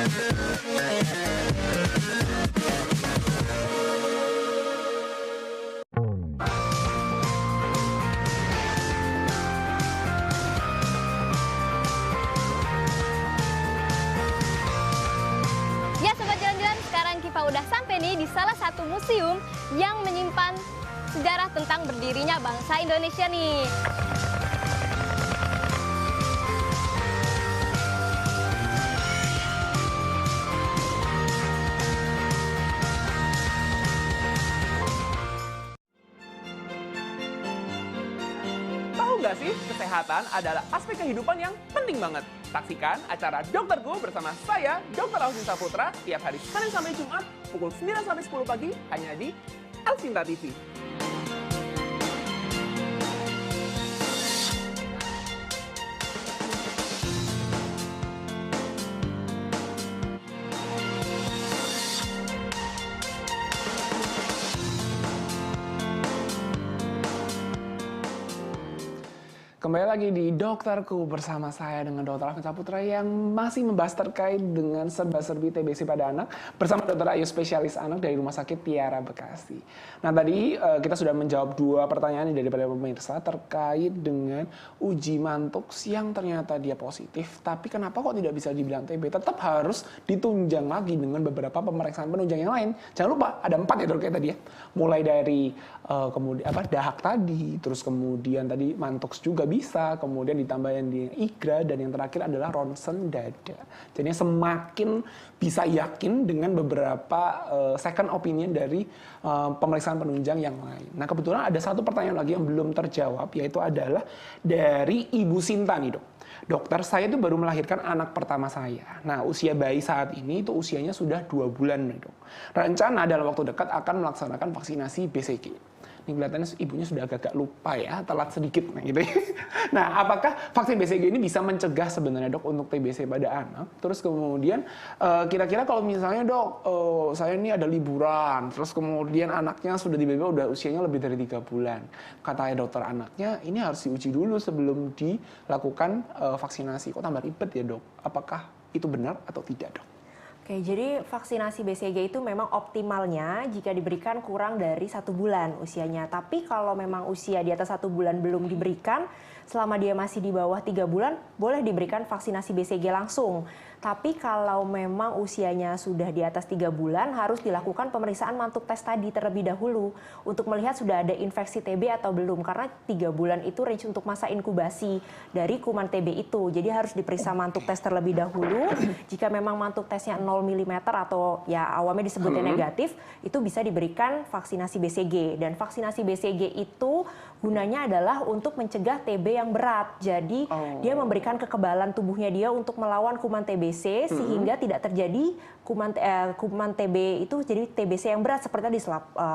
Speaker 10: Ya Sobat Jalan-Jalan, sekarang kita udah sampai nih di salah satu museum yang menyimpan sejarah tentang berdirinya bangsa Indonesia nih.
Speaker 1: Tahu nggak sih, kesehatan adalah aspek kehidupan yang penting banget. Saksikan acara Dokterku bersama saya, Dr. Alvin Saputra, tiap hari Senin sampai Jumat, pukul 9 sampai 10 pagi, hanya di Elsinta TV. Kembali lagi di Dokterku bersama saya dengan Dr. Alvin Saputra yang masih membahas terkait dengan serba-serbi TBC pada anak bersama Dr. Ayu spesialis anak dari Rumah Sakit Tiara Bekasi. Nah tadi kita sudah menjawab 2 pertanyaan daripada pemirsa terkait dengan uji Mantoux yang ternyata dia positif, tapi kenapa kok tidak bisa dibilang TB? Tetap harus ditunjang lagi dengan beberapa pemeriksaan penunjang yang lain. Jangan lupa ada 4 ya dok kayak tadi ya. Mulai dari kemudian dahak tadi, terus kemudian tadi Mantoux juga bisa, kemudian ditambah yang di IGRA, dan yang terakhir adalah ronsen dada. Jadi semakin bisa yakin dengan beberapa second opinion dari pemeriksaan penunjang yang lain. Nah kebetulan ada satu pertanyaan lagi yang belum terjawab, yaitu adalah dari Ibu Sinta nih dok. Dokter, saya itu baru melahirkan anak pertama saya. Nah, usia bayi saat ini itu usianya sudah 2 bulan nih dok. Rencana dalam waktu dekat akan melaksanakan vaksinasi BCG. Ini kelihatannya ibunya sudah agak lupa ya, telat sedikit nah, gitu ya. Nah, apakah vaksin BCG ini bisa mencegah sebenarnya dok untuk TBC pada anak? Terus kemudian kira-kira kalau misalnya dok, saya ini ada liburan, terus kemudian anaknya sudah di BB udah usianya lebih dari 3 bulan. Kata dokter anaknya, ini harus diuji dulu sebelum dilakukan vaksinasi. Kok tambah ribet ya dok? Apakah itu benar atau tidak dok?
Speaker 2: Oke, jadi vaksinasi BCG itu memang optimalnya jika diberikan kurang dari 1 bulan usianya. Tapi kalau memang usia di atas 1 bulan belum diberikan, selama dia masih di bawah 3 bulan, boleh diberikan vaksinasi BCG langsung. Tapi kalau memang usianya sudah di atas 3 bulan, harus dilakukan pemeriksaan mantuk tes tadi terlebih dahulu untuk melihat sudah ada infeksi TB atau belum. Karena 3 bulan itu range untuk masa inkubasi dari kuman TB itu. Jadi harus diperiksa mantuk tes terlebih dahulu. Jika memang mantuk tesnya 0 mm atau ya awalnya disebutnya negatif, itu bisa diberikan vaksinasi BCG. Dan vaksinasi BCG itu gunanya adalah untuk mencegah TB yang berat. Jadi dia memberikan kekebalan tubuhnya dia untuk melawan kuman TBC sehingga tidak terjadi kuman TB itu jadi TBC yang berat seperti tadi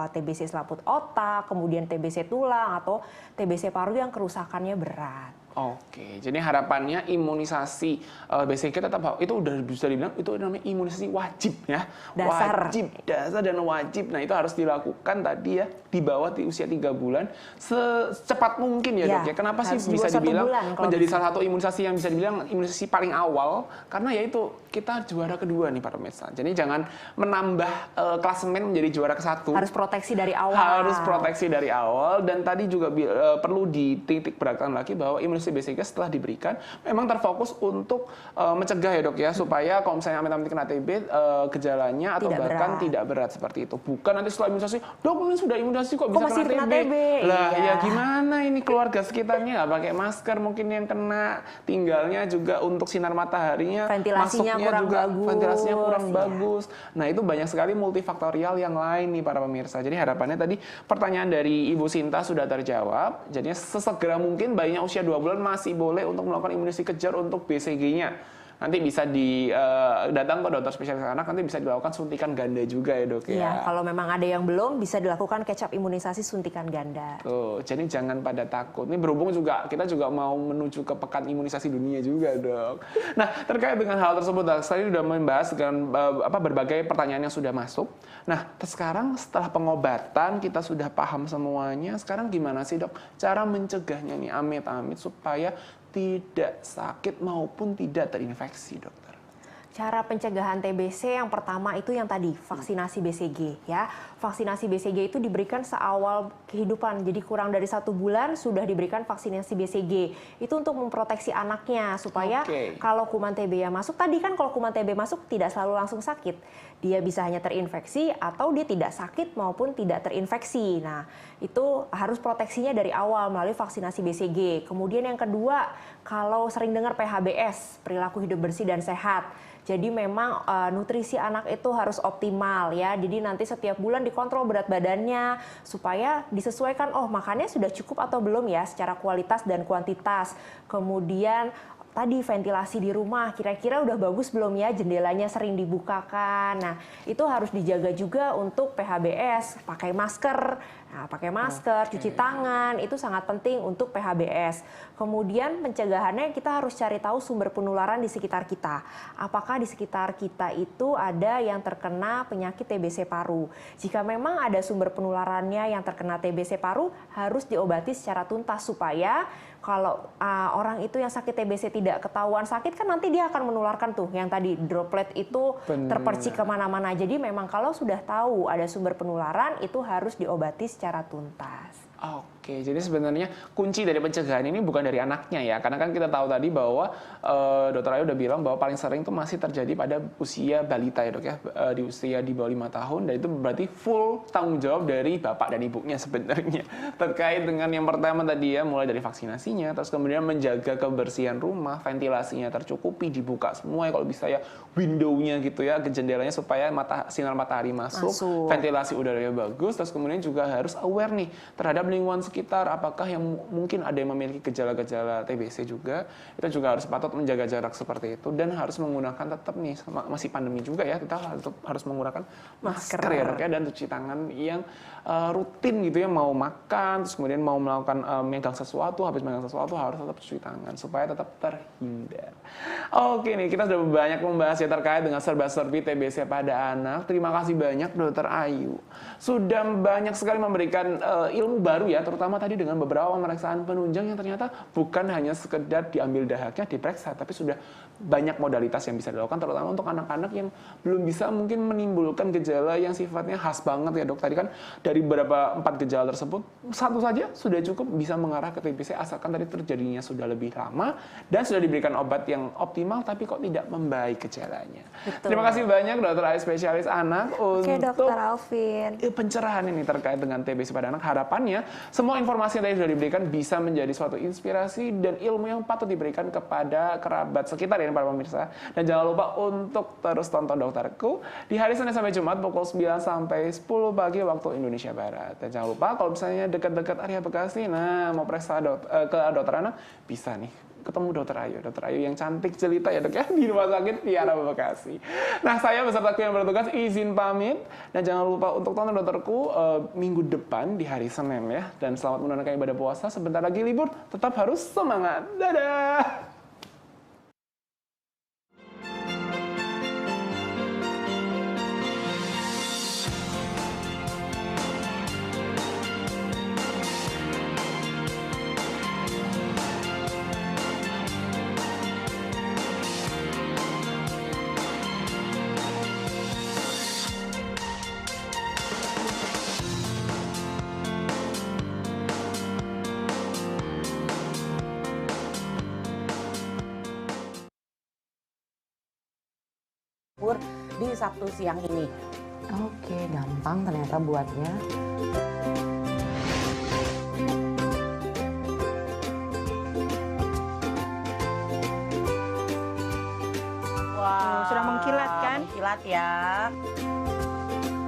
Speaker 2: TBC selaput otak, kemudian TBC tulang atau TBC paru yang kerusakannya berat.
Speaker 1: Oke, jadi harapannya imunisasi BCG tetap itu udah bisa dibilang itu namanya imunisasi wajib ya.
Speaker 2: Dasar.
Speaker 1: Wajib, dasar dan wajib. Nah, itu harus dilakukan tadi ya di bawah usia 3 bulan secepat mungkin ya, dok ya. Kenapa sih bisa dibilang menjadi salah satu imunisasi yang bisa dibilang imunisasi paling awal? Karena ya itu kita juara kedua nih para pemirsa. Jadi jangan menambah klasemen menjadi juara ke-1.
Speaker 2: Harus proteksi dari awal.
Speaker 1: Harus proteksi dari awal, dan tadi juga perlu dititik beratkan lagi bahwa imunisasi BCG setelah diberikan memang terfokus untuk mencegah ya dok ya, supaya kalau misalnya amit-amit kena TB gejalanya atau bahkan tidak berat seperti itu. Bukan nanti setelah imunisasi, dok ini sudah imunisasi kok bisa kena TB. Lah ya gimana ini keluarga sekitarnya nggak pakai masker, mungkin yang kena tinggalnya juga untuk sinar mataharinya
Speaker 2: ventilasinya kurang
Speaker 1: juga
Speaker 2: bagus.
Speaker 1: Ventilasinya kurang bagus. Nah itu banyak sekali multifaktorial yang lain nih para pemirsa. Jadi harapannya tadi pertanyaan dari Ibu Sinta sudah terjawab. Jadinya sesegera mungkin bayinya usia 2 bulan masih boleh untuk melakukan imunisasi kejar untuk BCG-nya. Nanti bisa datang ke dokter spesialis anak, nanti bisa dilakukan suntikan ganda juga ya dok ya.
Speaker 2: Iya, kalau memang ada yang belum bisa dilakukan catch-up imunisasi suntikan ganda.
Speaker 1: Tuh, jadi jangan pada takut. Ini berhubung juga kita juga mau menuju ke pekan imunisasi dunia juga dok. Nah terkait dengan hal tersebut, tadi sudah membahas dengan berbagai pertanyaan yang sudah masuk. Nah sekarang setelah pengobatan kita sudah paham semuanya. Sekarang gimana sih dok cara mencegahnya nih amit-amit supaya tidak sakit maupun tidak terinfeksi, dokter?
Speaker 2: Cara pencegahan TBC yang pertama itu yang tadi, vaksinasi BCG ya. Vaksinasi BCG itu diberikan seawal kehidupan, jadi kurang dari 1 bulan sudah diberikan vaksinasi BCG. Itu untuk memproteksi anaknya supaya kalau kuman TB yang masuk, tadi kan kalau kuman TB masuk tidak selalu langsung sakit. Dia bisa hanya terinfeksi atau dia tidak sakit maupun tidak terinfeksi. Nah, itu harus proteksinya dari awal melalui vaksinasi BCG. Kemudian yang kedua, kalau sering dengar PHBS, perilaku hidup bersih dan sehat. Jadi memang nutrisi anak itu harus optimal ya. Jadi nanti setiap bulan dikontrol berat badannya supaya disesuaikan, oh makannya sudah cukup atau belum ya secara kualitas dan kuantitas. Kemudian tadi ventilasi di rumah kira-kira udah bagus belum ya, jendelanya sering dibukakan. Nah, itu harus dijaga juga untuk PHBS, pakai masker. Nah, pakai masker, cuci tangan, itu sangat penting untuk PHBS. Kemudian pencegahannya kita harus cari tahu sumber penularan di sekitar kita. Apakah di sekitar kita itu ada yang terkena penyakit TBC paru? Jika memang ada sumber penularannya yang terkena TBC paru, harus diobati secara tuntas supaya kalau orang itu yang sakit TBC tidak ketahuan sakit, kan nanti dia akan menularkan tuh yang tadi droplet itu terpercik kemana-mana. Jadi memang kalau sudah tahu ada sumber penularan, itu harus diobati secara tuntas.
Speaker 1: Oke, jadi sebenarnya kunci dari pencegahan ini bukan dari anaknya ya, karena kan kita tahu tadi bahwa Dokter Ayu udah bilang bahwa paling sering itu masih terjadi pada usia balita ya dok ya, di usia di bawah 5 tahun, dan itu berarti full tanggung jawab dari bapak dan ibunya sebenarnya terkait dengan yang pertama tadi ya, mulai dari vaksinasinya, terus kemudian menjaga kebersihan rumah, ventilasinya tercukupi, dibuka semua ya kalau bisa ya, window-nya gitu ya, ke jendelanya supaya sinar matahari masuk, ventilasi udaranya bagus, terus kemudian juga harus aware nih terhadap lingkungan sekitar, apakah yang mungkin ada yang memiliki gejala-gejala TBC juga, itu juga harus patut menjaga jarak seperti itu, dan harus menggunakan tetap nih, masih pandemi juga ya, kita harus menggunakan masker ya dok ya, dan cuci tangan yang rutin gitu ya, mau makan, terus kemudian mau melakukan megang sesuatu, habis megang sesuatu harus tetap cuci tangan supaya tetap terhindar. Oke nih, kita sudah banyak membahas ya terkait dengan serba-serbi TBC pada anak. Terima kasih banyak Dokter Ayu, sudah banyak sekali memberikan ilmu baru ya, terutama tadi dengan beberapa pemeriksaan penunjang yang ternyata bukan hanya sekedar diambil dahaknya, diperiksa, tapi sudah banyak modalitas yang bisa dilakukan, terutama untuk anak-anak yang belum bisa mungkin menimbulkan gejala yang sifatnya khas banget ya dok. Tadi kan dari beberapa 4 gejala tersebut, satu saja sudah cukup bisa mengarah ke TBC, asalkan tadi terjadinya sudah lebih lama dan sudah diberikan obat yang optimal, tapi kok tidak membaik gejalanya. Betul. Terima kasih banyak Dokter Ayu, spesialis anak, untuk
Speaker 2: Dokter Alvin,
Speaker 1: pencerahan ini terkait dengan TBC pada anak. Harapannya semua informasi yang tadi sudah diberikan bisa menjadi suatu inspirasi dan ilmu yang patut diberikan kepada kerabat sekitar ya para pemirsa. Dan jangan lupa untuk terus tonton Dokterku di hari Senin sampai Jumat pukul 9 sampai 10 pagi waktu Indonesia Barat. Dan jangan lupa kalau misalnya dekat-dekat area Bekasi, nah mau periksa ke dokter anak, bisa nih ketemu Dokter Ayu yang cantik jelita ya dok ya, di Rumah Sakit Tiara Bekasi. Nah, saya beserta kru yang bertugas izin pamit, dan jangan lupa untuk tonton dokterku minggu depan di hari Senin ya. Dan selamat menunaikan ibadah puasa, sebentar lagi libur, tetap harus semangat. Dadah!
Speaker 11: Di Sabtu siang ini. Oke, gampang ternyata buatnya.
Speaker 9: Wow, sudah mengkilat kan?
Speaker 11: Mengkilat ya.